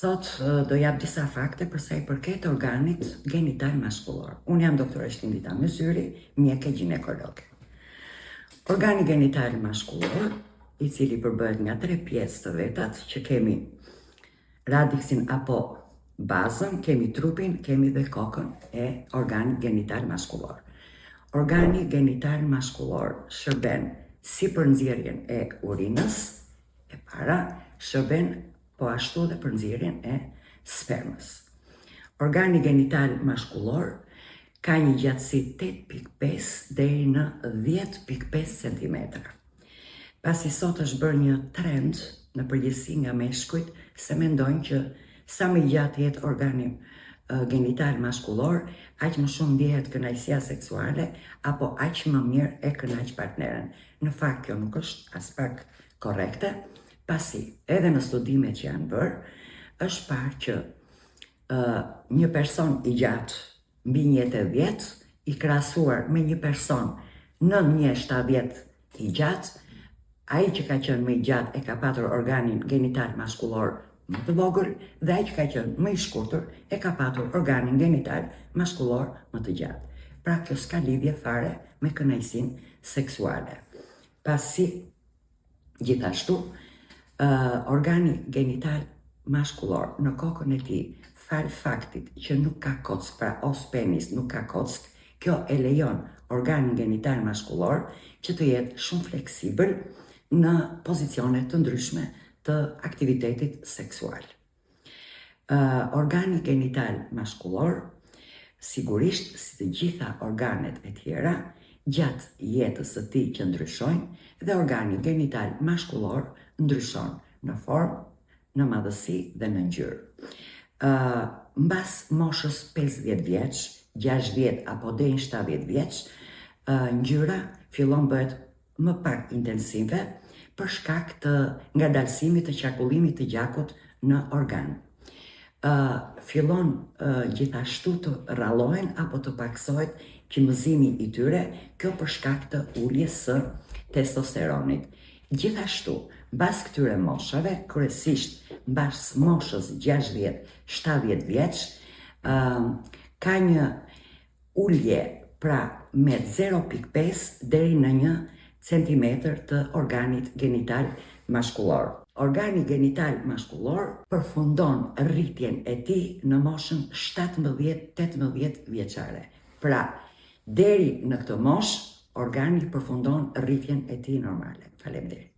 Sot do jap disa fakte për sa i përket organit genital maskullor. Unë jam doktoresh Lindita Myzyri, mjeke ginekologe. Organi genital maskullor, i cili përbëhet nga 3 pjesë të vetat, që kemi radiksin apo bazën, kemi trupin, kemi dhe kokën e organit genital maskullor. Organi genital maskullor shërben si për nxjerrjen e urinës, e para, shërben po ashtu dhe për nxjerrjen e spermës. Organi genital maskullor ka një gjatësi 8.5 deri në 10.5 cm. Pasi sot është bërë një trend në përgjithësi nga meshkujt se mendojnë që sa më gjatë jetë organi genital maskullor, aq më shumë ndjehet kënaqësia seksuale apo aq më mirë e kënaq partneren. Në fakt kjo nuk është as pak korrekte, pasi edhe në studimet që janë bërë, është parë që një person i gjatë mbi 1,80 i krahasuar me një person në 1,70 i gjatë, ai që ka qenë më i gjatë e ka patur organin genital maskullor më të vogël dhe ai që ka qenë më i shkurtër e ka patur organin genital maskullor më të gjatë. Pra kjo s'ka lidhje fare me kënaqësinë seksuale. Pasi gjithashtu organi genital maskullor në kokën e tij, fal faktit që nuk ka kock, pra os penis nuk ka kock, kjo e lejon organin genital maskullor që të jetë shumë fleksibël në pozicione të ndryshme të aktivitetit seksual. Organi genital maskullor, sigurisht si të gjitha organet e tjera, gjatë jetës së tij që ndryshojnë dhe organi genital maskullor ndryshon në formë, në madhësi dhe në ngjyrë. Mbas moshës 50 vjeç, 60 apo deri në 70 vjeç, ngjyra fillon bëhet më pak intensive për shkak të ngadalësimit të qarkullimit të gjakut në organ. Fillon gjithashtu të rrallohen apo të paksohet qymëzimi i tyre, kjo për shkak të uljes së testosteronit. Gjithashtu, mbas këtyre moshave, kryesisht mbas moshës 60-70 vjeç, ka një ulje pra me 0.5 deri në 1 cm të organit genital maskullor. Organi genital maskullor përfundon rritjen e tij në moshën 17-18 vjeçare. Pra, deri në këtë moshë, organi përfundon rritjen e tij normale. Faleminderit.